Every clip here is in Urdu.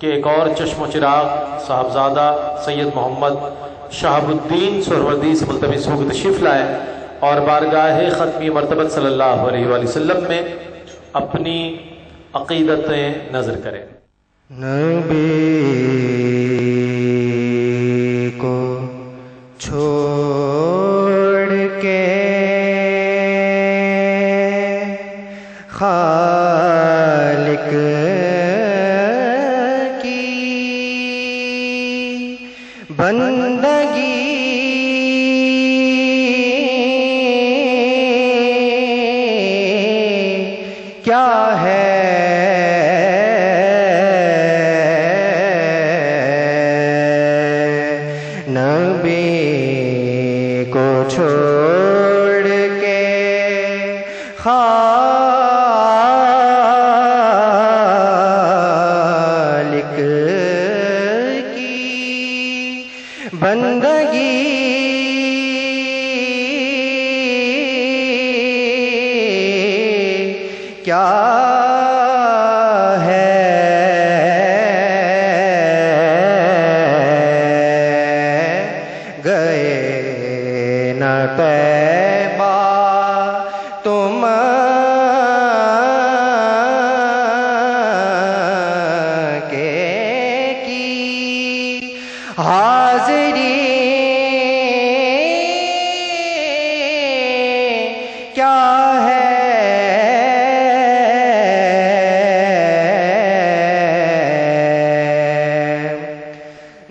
کہ ایک اور چشم و چراغ صاحبزادہ سید محمد شہاب الدین سہروردی سے ملتمس ہو کے تشریف لائے اور بارگاہ ختمی مرتبت صلی اللہ علیہ وآلہ وسلم میں اپنی عقیدتیں نظر کریں۔ نبی کو چھوڑ کے خالق کی بندگی کیا ہے؟ نبی کو چھوڑ کے خالق کی بندگی کیا طیبہ تم کے کی حاضری کیا ہے؟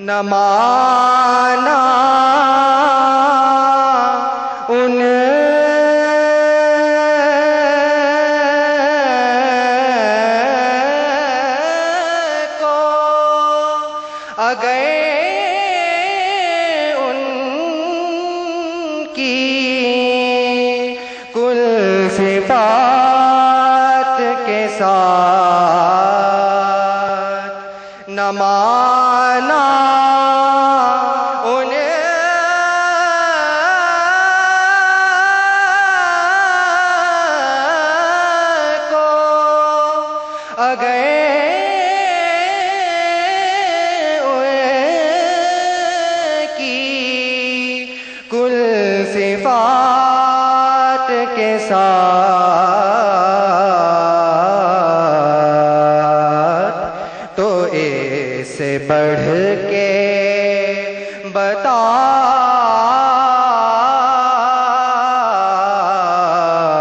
نہ مانا ان کو اگر ان کی کل صفات کے ساتھ نہ مانا صفات کے ساتھ تو اس سے بڑھ کے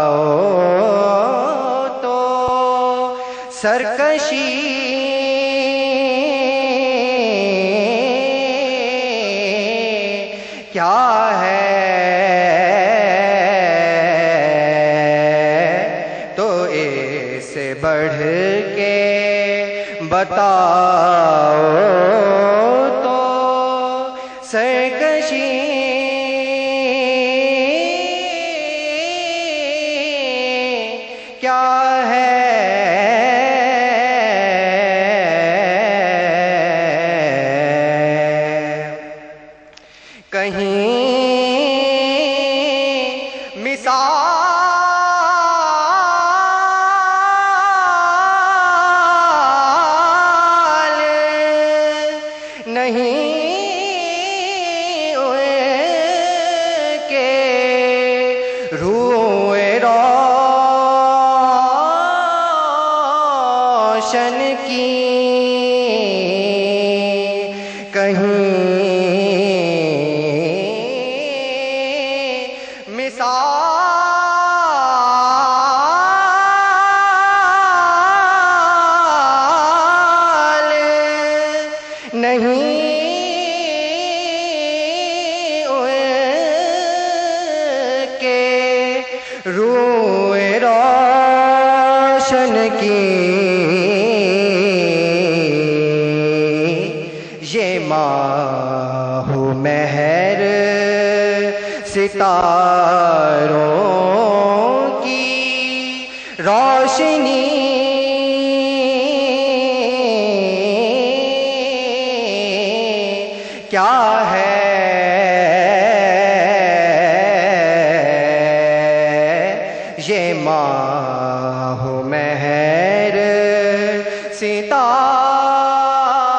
بتاؤ تو سرکشی کیا ہے؟ تو اس سے بڑھ کے بتاؤ تو سرکشی کیا ہے؟ کہیں مثال نہیں کہ روح روشن کی کہیں مثال نہیں کہ روح روشن کی یہ ماہ مہر ستاروں کی روشنی کیا ہے؟ یہ ماہ مہر ستاروں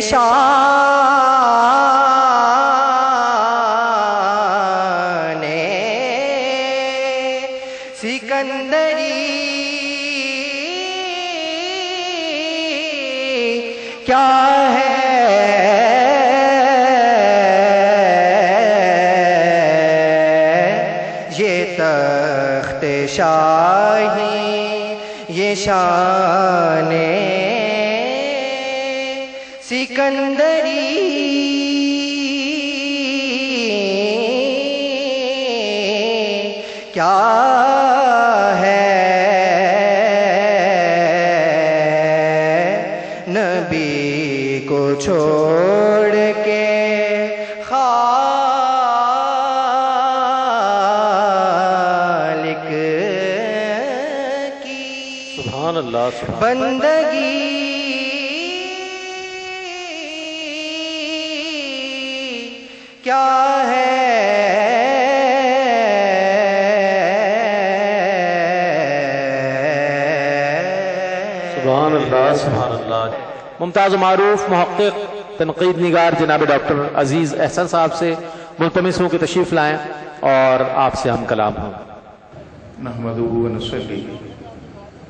شان سکندری کیا ہے یہ تخت شاہی یہ شان سکندری کیا ہے نبی کو چھوڑ کے خالق کی سبحان اللہ بندگی کیا ہے سبحان اللہ سبحان اللہ۔ ممتاز و معروف محقق تنقید نگار جناب ڈاکٹر عزیز احسن صاحب سے ملتمس ہوں کہ تشریف لائیں اور آپ سے ہم کلام ہوں۔ نحمدہ ونصلی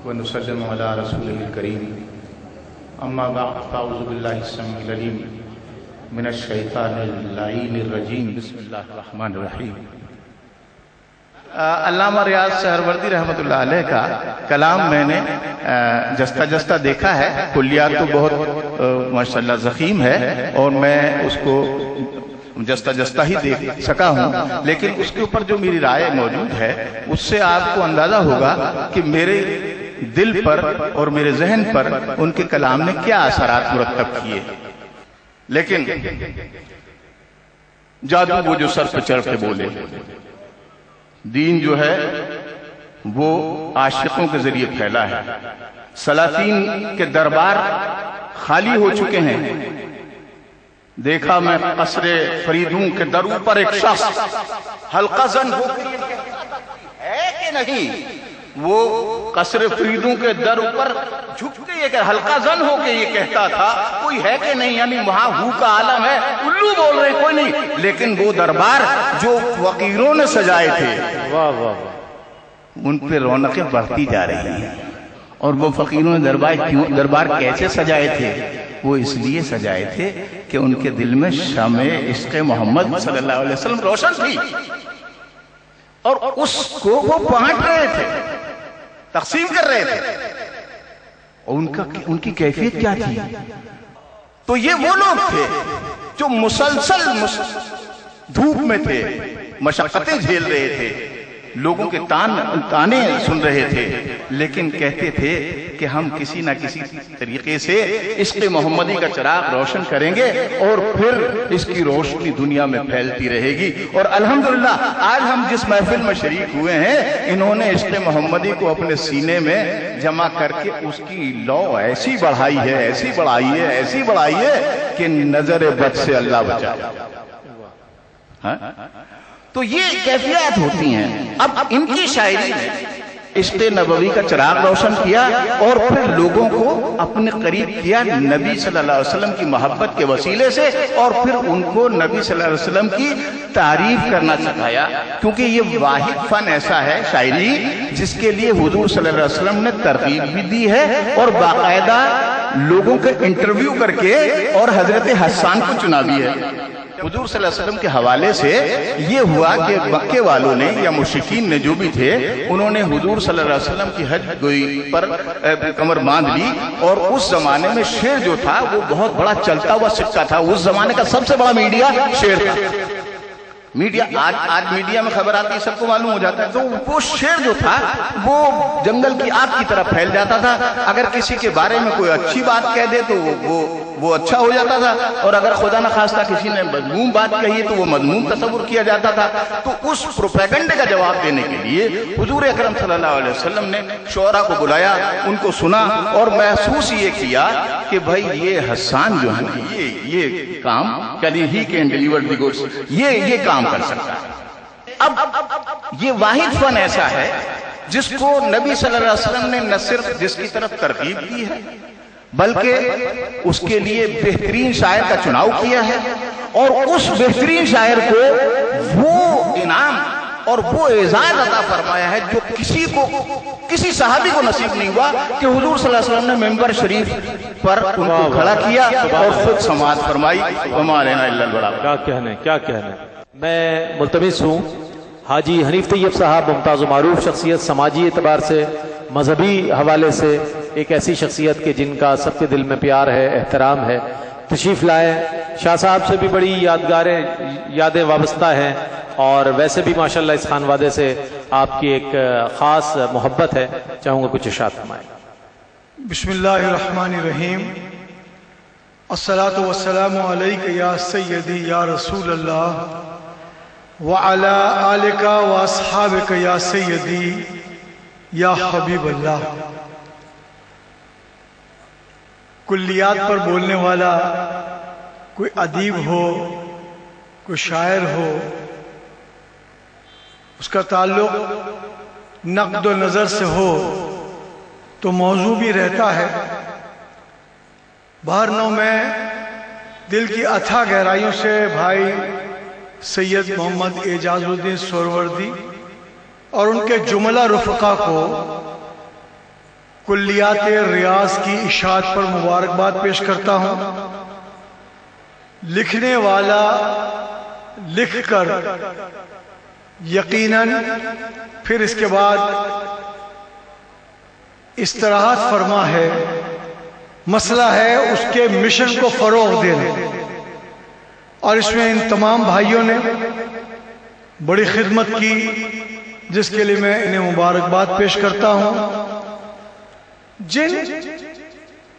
ونسلم علی رسولہ الکریم، اما بعد فاعوذ باللہ السمیع العلیم من الشیطان اللعین الرجیم، بسم اللہ الرحمن الرحیم۔ علامہ ریاض سہروردی رحمۃ اللہ علیہ کا کلام میں نے جستہ جستہ دیکھا ہے، کلیات تو بہت ماشاءاللہ ضخیم ہے اور میں اس کو جستہ جستہ ہی دیکھ سکا ہوں، لیکن اس کے اوپر جو میری رائے موجود ہے اس سے آپ کو اندازہ ہوگا کہ میرے دل پر اور میرے ذہن پر ان کے کلام نے کیا اثرات مرتب کیے۔ لیکن جادو وہ جو سر پہ چڑھ کے بولے، دین جو ہے وہ عاشقوں کے ذریعے پھیلا ہے، سلاطین کے دربار خالی ہو چکے ہیں۔ دیکھا میں قصر فریدوں کے دروں پر ایک شخص حلقہ زن ہو کے ہے کہ نہیں، وہ قصر فریدوں کے در پر جھک کے یہ کہ حلقہ زن ہو کے یہ کہتا تھا کوئی ہے کہ نہیں، یعنی وہاں ہو کا عالم ہے، الو بول رہے کوئی نہیں، لیکن وہ دربار جو فقیروں نے سجائے تھے ان پہ رونقیں بڑھتی جا رہی ہیں۔ اور وہ فقیروں نے دربار کیسے سجائے تھے؟ وہ اس لیے سجائے تھے کہ ان کے دل میں شمع عشق محمد صلی اللہ علیہ وسلم روشن تھی اور اس کو وہ بانٹ رہے تھے، تقسیم کر رہے تھے، اور ان کی کیفیت کیا تھی؟ تو یہ وہ لوگ تھے جو مسلسل دھوپ میں تھے، مشقتیں جھیل رہے تھے، لوگوں کے تانے سن رہے تھے، لیکن کہتے تھے کہ ہم کسی نہ کسی طریقے سے عشق محمدی کا چراغ روشن کریں گے اور پھر اس کی روشنی دنیا میں پھیلتی رہے گی۔ اور الحمدللہ آج ہم جس محفل میں شریک ہوئے ہیں، انہوں نے عشق محمدی کو اپنے سینے میں جمع کر کے اس کی لو ایسی بڑھائی ہے، ایسی بڑھائی ہے، ایسی بڑھائی ہے کہ نظر بد سے اللہ بچا۔ تو یہ کیفیات ہوتی ہیں۔ اب ان کی شاعری نے عشق نبوی کا چراغ روشن کیا اور پھر لوگوں کو اپنے قریب کیا نبی صلی اللہ علیہ وسلم کی محبت کے وسیلے سے، اور پھر ان کو نبی صلی اللہ علیہ وسلم کی تعریف کرنا سکھایا، کیونکہ یہ واحد فن ایسا ہے شاعری جس کے لیے حضور صلی اللہ علیہ وسلم نے ترغیب بھی دی ہے اور باقاعدہ لوگوں کے انٹرویو کر کے اور حضرت حسان کو چنا بھی ہے۔ حضور صلی اللہ علیہ وسلم کے حوالے سے یہ ہوا کہ مکے والوں نے یا مشرکین نے جو بھی تھے، انہوں نے حضور صلی اللہ علیہ وسلم کی حج گوئی پر کمر باندھ لی، اور اس زمانے میں شعر جو تھا وہ بہت بڑا چلتا ہوا سکہ تھا، اس زمانے کا سب سے بڑا میڈیا شعر تھا۔ میڈیا آج میڈیا میں خبر آتی ہے، سب کو معلوم ہو جاتا ہے، تو وہ شعر جو تھا وہ جنگل کی آگ کی طرح پھیل جاتا تھا۔ اگر کسی کے بارے میں کوئی اچھی بات کہہ دے تو وہ اچھا ہو جاتا تھا، اور اگر خدا نخواستہ کسی نے مذموم بات کہی تو وہ مذموم تصور کیا جاتا تھا۔ تو اس پروپیگنڈے کا جواب دینے کے لیے حضور اکرم صلی اللہ علیہ وسلم نے شعراء کو بلایا، ان کو سنا اور محسوس یہ کیا کہ بھائی یہ حسان جو ہے نا، یہ کام ہی کین ڈیلیور دی گڈس، یہ کام کر سکتا ہے۔ اب یہ واحد فن ایسا ہے جس کو نبی صلی اللہ علیہ وسلم نے نہ صرف جس کی طرف ترغیب دی ہے، بلکہ اس کے لیے بہترین شاعر کا چناؤ کیا ہے، اور اس بہترین شاعر کو وہ انعام اور وہ اعزاز عطا فرمایا ہے جو کسی صحابی کو نصیب نہیں ہوا، کہ حضور صلی اللہ علیہ وسلم نے ممبر شریف پر ان کو کھڑا کیا اور خود سماعت فرمائی۔ وما علینا الا البلاغ۔ کیا کہنے۔ میں ملتمس ہوں حاجی حنیف طیب صاحب، ممتاز و معروف شخصیت، سماجی اعتبار سے، مذہبی حوالے سے ایک ایسی شخصیت کہ جن کا سب کے دل میں پیار ہے، احترام ہے، تشریف لائے۔ شاہ صاحب سے بھی بڑی یادیں وابستہ ہیں، اور ویسے بھی ماشاءاللہ اس خانوادے سے آپ کی ایک خاص محبت ہے۔ چاہوں گا کچھ ارشاد فرمائیں۔ بسم اللہ الرحمن الرحیم۔ الصلاۃ والسلام علیک یا سیدی یا رسول اللہ وعلی آلک واصحابک یا سیدی یا حبیب اللہ۔ کلیات پر بولنے والا کوئی ادیب ہو، کوئی شاعر ہو، اس کا تعلق نقد و نظر سے ہو تو موضوع بھی رہتا ہے۔ باہر نو میں دل کی اتھا گہرائیوں سے بھائی سید محمد اعجاز الدین سہروردی اور ان کے جملہ رفقا کو کلیات ریاض کی اشاعت پر مبارکباد پیش کرتا ہوں۔ لکھنے والا لکھ کر یقیناً پھر اس کے بعد استراحت فرما ہے، مسئلہ ہے اس کے مشن کو فروغ دینا، اور اس میں ان تمام بھائیوں نے بڑی خدمت کی، جس کے لیے میں انہیں مبارکباد پیش کرتا ہوں۔ جن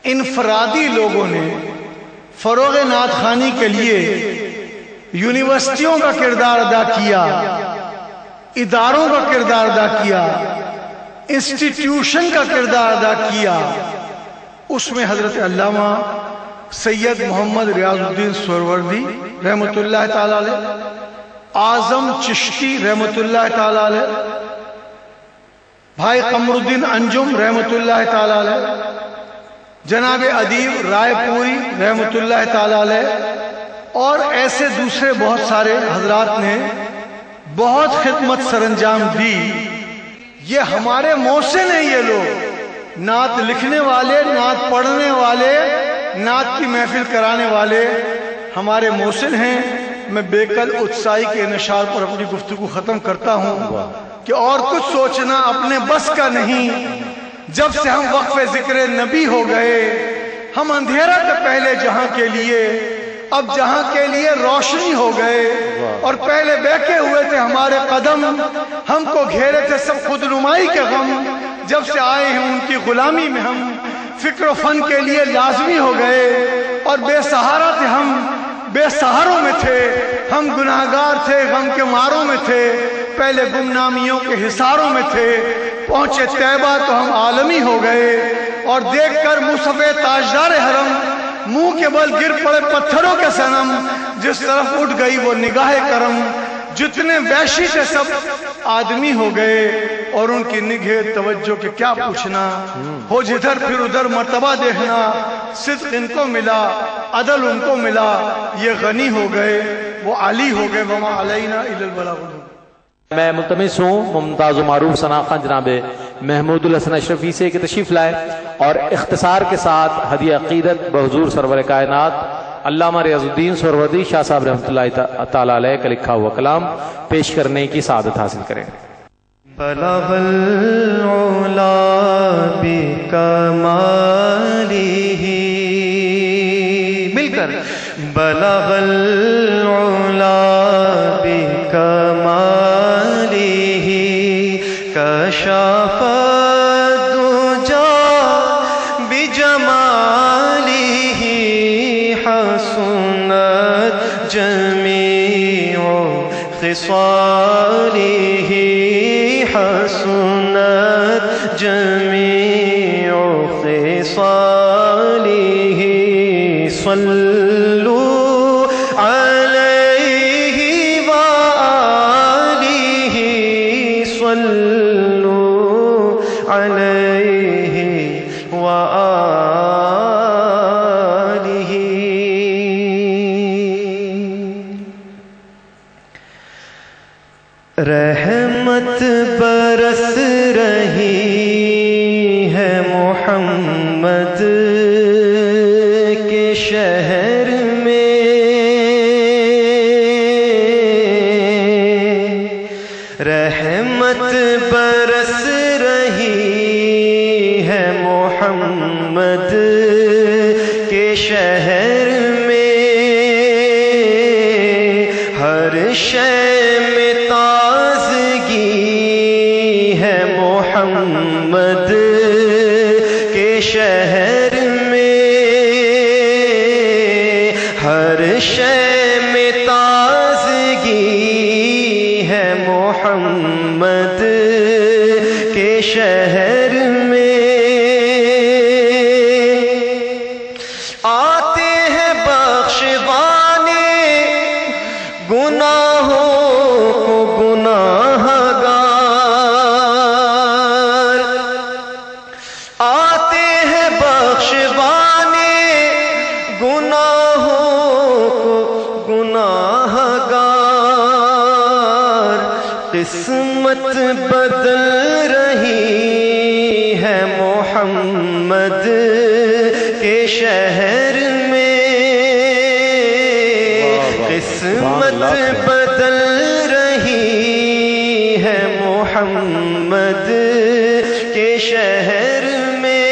انفرادی لوگوں نے فروغ نعت خوانی کے لیے یونیورسٹیوں کا کردار ادا کیا، اداروں کا کردار ادا کیا، انسٹیٹیوشن کا کردار ادا کیا، اس میں حضرت علامہ سید محمد ریاض الدین سہروردی رحمۃ اللہ تعالی علیہ، اعظم چشتی رحمۃ اللہ تعالی علیہ، بھائی قمر الدین انجم رحمۃ اللہ تعالی علیہ، جناب ادیب رائے پوری رحمۃ اللہ تعالی علیہ، اور ایسے دوسرے بہت سارے حضرات نے بہت خدمت سر انجام دی۔ یہ ہمارے محسن ہیں، یہ لوگ نعت لکھنے والے، نعت پڑھنے والے، نعت کی محفل کرانے والے ہمارے محسن ہیں۔ میں بیکل اتسائی کے انشار پر اپنی گفتگو ختم کرتا ہوں کہ اور کچھ سوچنا اپنے بس کا نہیں۔ جب سے ہم وقف ذکر نبی ہو گئے، ہم اندھیرا تھے پہلے جہاں کے لیے، اب جہاں کے لیے روشنی ہو گئے، اور پہلے بہکے ہوئے تھے ہمارے قدم، ہم کو گھیرے تھے سب خود نمائی کے غم، جب سے آئے ہیں ان کی غلامی میں ہم فکر و فن کے لیے لازمی ہو گئے، اور بے سہارا تھے ہم، بے سہاروں میں تھے ہم، گناہگار تھے غم کے ماروں میں تھے، پہلے گمنامیوں کے حصاروں میں تھے، پہنچے طیبہ تو ہم عالمی ہو گئے، اور دیکھ کر مصحف تاجدار حرم منہ کے بل گر پڑے پتھروں کے صنم، جس طرف اٹھ گئی وہ نگاہ کرم، جتنے وحشی تھے سب آدمی ہو گئے، اور ان کی نگہ توجہ کے کیا پوچھنا، ہو جدھر پھر ادھر مرتبہ دیکھنا، صدق ان کو ملا، عدل ان کو ملا، یہ غنی ہو گئے، وہ علی ہو گئے، وما علینا الا البلاغ۔ میں ملتمس ہوں ممتاز و معروف ثناء جناب محمود الحسن اشرفی سے کہ تشریف لائے اور اختصار کے ساتھ ہدیہ عقیدت بحضور سرور کائنات علامہ ریاض الدین سہروردی شاہ صاحب رحمۃ اللہ تعالی علیہ کا لکھا ہوا کلام پیش کرنے کی سعادت حاصل کریں۔ بلغ العلا بکمالہ، مل کر بلغ العلا بکمالہ، کشف الدجى بجمالہ، حسنت جمیع خصالہ، حسنت جمیع خصالہ، صلوا علیہ وآلہ، صلوا علیہ وآلہ۔ رحمت برس رہی ہے محمد کے شہر میں، رحمت برس رہی ہے محمد کے شہر میں، ہر شے میں تازگی ہے محمد کے شہر میں، ہر شے میں تازگی ہے محمد کے شہر میں، آتے ہیں بخشوانے گناہوں کو گناہ گار، آتے ہیں بخشوانے گناہوں کو گناہ گار، قسمت بدل رہی ہے محمد کے شہر میں، قسمت بدل رہی ہے محمد کے شہر میں،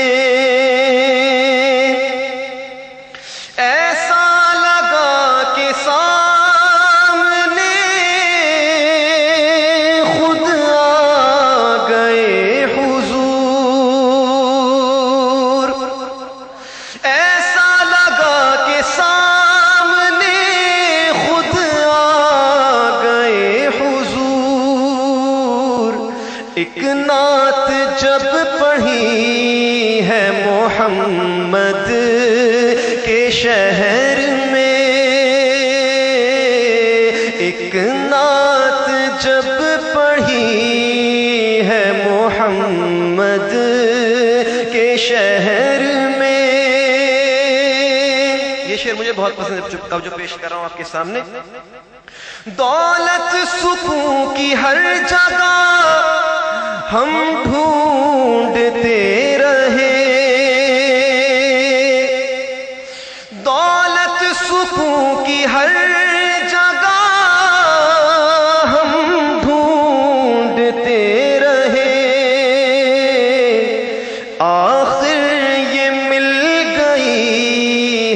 ایسا لگا کہ سامنے خود آ گئے حضور، ایسا لگا کہ سامنے خود آ گئے حضور، ایک نعت جب پڑھی ہے محمد کے شہر میں، ایک نعت جب پڑھی ہے محمد کے شہر میں، یہ شعر مجھے بہت پسند ہے جو پیش کر رہا ہوں آپ کے سامنے، دولت سکون کی ہر جگہ ہم ڈھونڈتے رہے، دولت سکون کی ہر جگہ ہم ڈھونڈتے رہے، آخر یہ مل گئی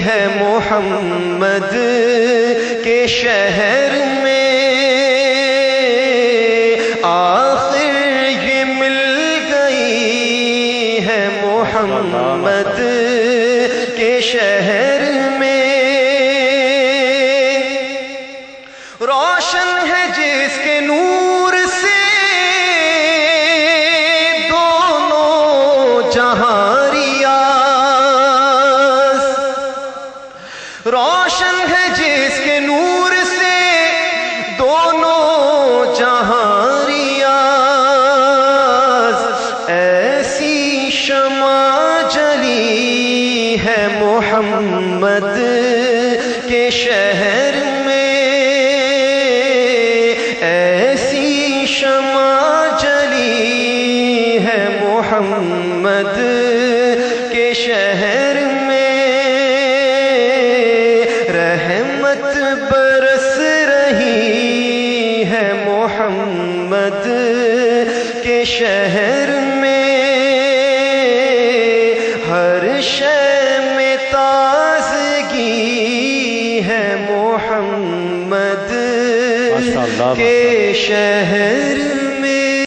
ہے محمد کے شہر میں، آخر یہ مل گئی ہے محمد کے شہر میں، روشن ہے جس کے نور سے دونوں جہاں ریاض، روشن ہے جس کے نور سے دونوں جہاں ریاض، ایسی شمع جلی ہے محمد کے شہر میں، ایسی شمع جلی ہے محمد کے شہر میں، رحمت برس رہی ہے محمد کے شہر میں، ہر شے میں تازگی ہے محمد کے شہر میں۔